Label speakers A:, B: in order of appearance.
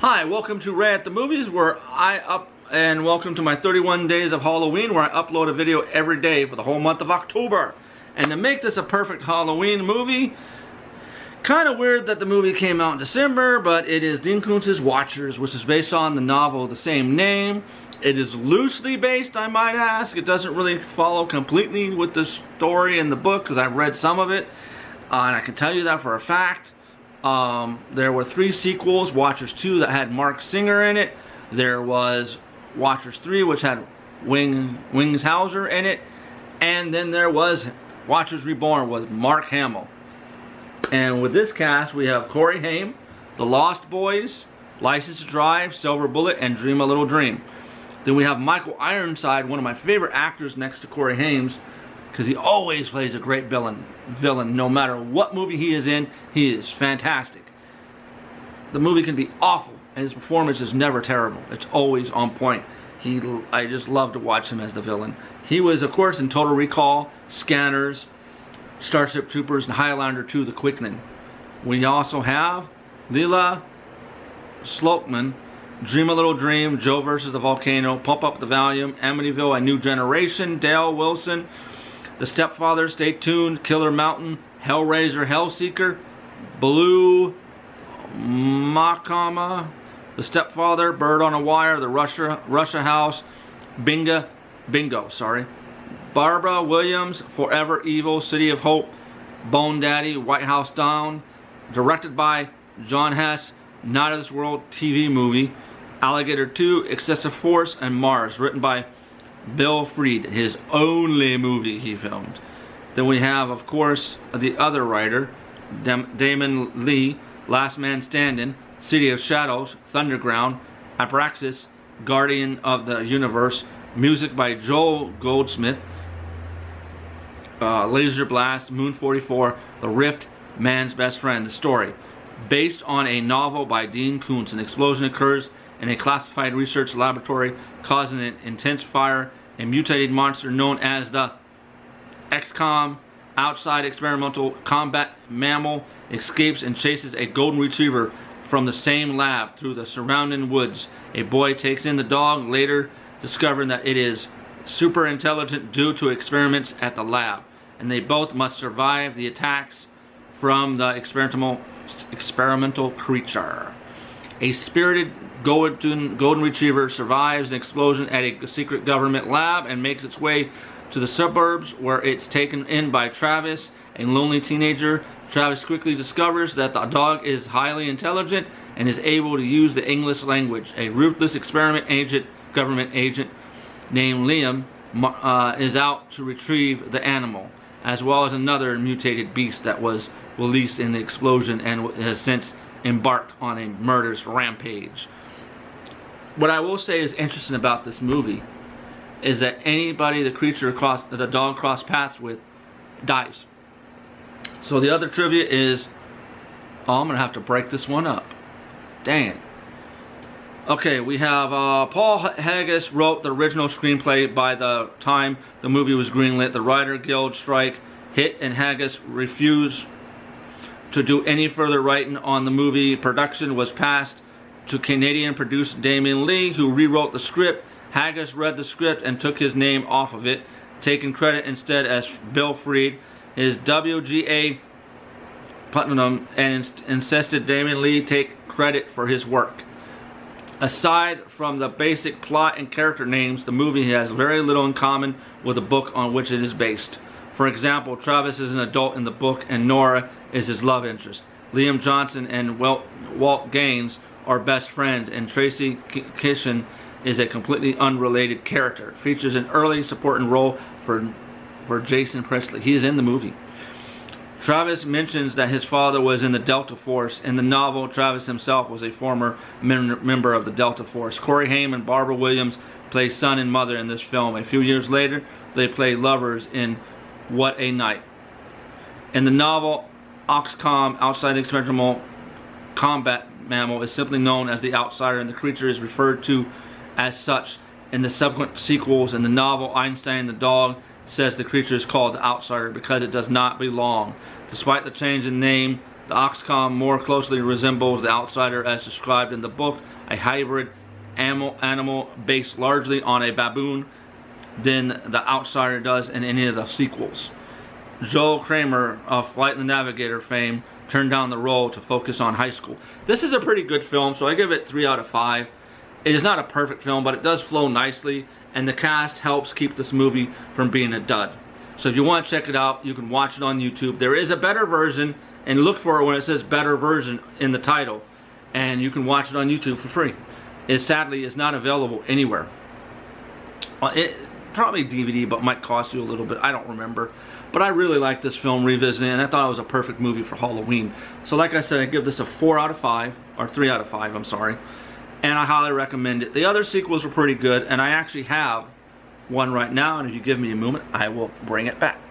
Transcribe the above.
A: Hi, welcome to Ray at the Movies, and welcome to my 31 days of Halloween, where I upload a video every day for the whole month of October. And to make this a perfect Halloween movie, kind of weird that the movie came out in December, but it is Dean Koontz's Watchers, which is based on the novel of the same name. It is loosely based, I might ask. It doesn't really follow completely with the story in the book, because I've read some of it, and I can tell you that for a fact. There were 3 sequels, Watchers 2 that had Mark Singer in it. There was Watchers 3, which had Wings Hauser in it. And then there was Watchers Reborn with Mark Hamill. And with this cast, we have Corey Haim, The Lost Boys, License to Drive, Silver Bullet, and Dream a Little Dream. Then we have Michael Ironside, one of my favorite actors next to Corey Haim, because he always plays a great villain. No matter what movie he is in, he is fantastic. The movie can be awful, and his performance is never terrible. It's always on point. I just love to watch him as the villain. He was, of course, in Total Recall, Scanners, Starship Troopers, and Highlander 2: The Quickening. We also have Lila Slotman, Dream a Little Dream, Joe versus the Volcano, Pump Up the Volume, Amityville: A New Generation, Dale Wilson, The Stepfather, Stay Tuned, Killer Mountain, Hellraiser, Hellseeker, Blue Makama, The Stepfather, Bird on a Wire, The Russia House, Bingo, Barbara Williams, Forever Evil, City of Hope, Bone Daddy, White House Down, directed by John Hess, Not of This World TV movie, Alligator 2, Excessive Force, and Mars, written by Bill Fried, his only movie he filmed. Then we have, of course, the other writer, Damon Lee, Last Man Standing, City of Shadows, Thunderground, Abraxas, Guardian of the Universe, music by Joel Goldsmith, Laser Blast, Moon 44, The Rift, Man's Best Friend. The story, based on a novel by Dean Koontz. An explosion occurs in a classified research laboratory, causing an intense fire. A mutated monster known as the XCOM, outside experimental combat mammal, escapes and chases a golden retriever from the same lab through the surrounding woods. A boy takes in the dog, later discovering that it is super intelligent due to experiments at the lab, and they both must survive the attacks from the experimental creature. A spirited golden retriever survives an explosion at a secret government lab and makes its way to the suburbs, where it's taken in by Travis, a lonely teenager. Travis quickly discovers that the dog is highly intelligent and is able to use the English language. A ruthless government agent named Liam is out to retrieve the animal, as well as another mutated beast that was released in the explosion and has since embarked on a murderous rampage. What I will say is interesting about this movie is that anybody the dog crossed paths with dies. So the other trivia is, I'm gonna have to break this one up. Dang it. Okay, we have Paul Haggis wrote the original screenplay. By the time the movie was greenlit, the Writer Guild strike hit and Haggis refused to do any further writing on the movie. Production was passed to Canadian producer Damon Lee, who rewrote the script. Haggis read the script and took his name off of it, taking credit instead as Bill Fried. His WGA Putnam and insisted Damon Lee take credit for his work. Aside from the basic plot and character names, the movie has very little in common with the book on which it is based. For example, Travis is an adult in the book and Nora is his love interest. Liam Johnson and Walt Gaines are best friends, and Tracy Kishin is a completely unrelated character. Features an early supporting role for Jason Presley. He is in the movie. Travis mentions that his father was in the Delta Force. In the novel, Travis himself was a former member of the Delta Force. Corey Haim and Barbara Williams play son and mother in this film. A few years later, they play lovers in What a Night. In the novel, XCOM, outside experimental combat mammal, is simply known as the Outsider, and the creature is referred to as such in the subsequent sequels. In the novel, Einstein the dog says the creature is called the Outsider because it does not belong. Despite the change in name, The Oxcom more closely resembles the Outsider as described in the book, a hybrid animal based largely on a baboon than the Outsider does in any of the sequels. Joel Kramer of Flight of the Navigator fame turned down the role to focus on high school. This is a pretty good film, so I give it 3 out of 5. It is not a perfect film, but it does flow nicely, and the cast helps keep this movie from being a dud. So if you want to check it out, you can watch it on YouTube. There is a better version, and look for it when it says better version in the title, and you can watch it on YouTube for free. It sadly is not available anywhere. It probably DVD, but might cost you a little bit. I don't remember. But I really like this film revisiting, and I thought it was a perfect movie for Halloween. So like I said, I give this a 4 out of 5, or 3 out of 5, I'm sorry. And I highly recommend it. The other sequels were pretty good, and I actually have one right now, and if you give me a moment, I will bring it back.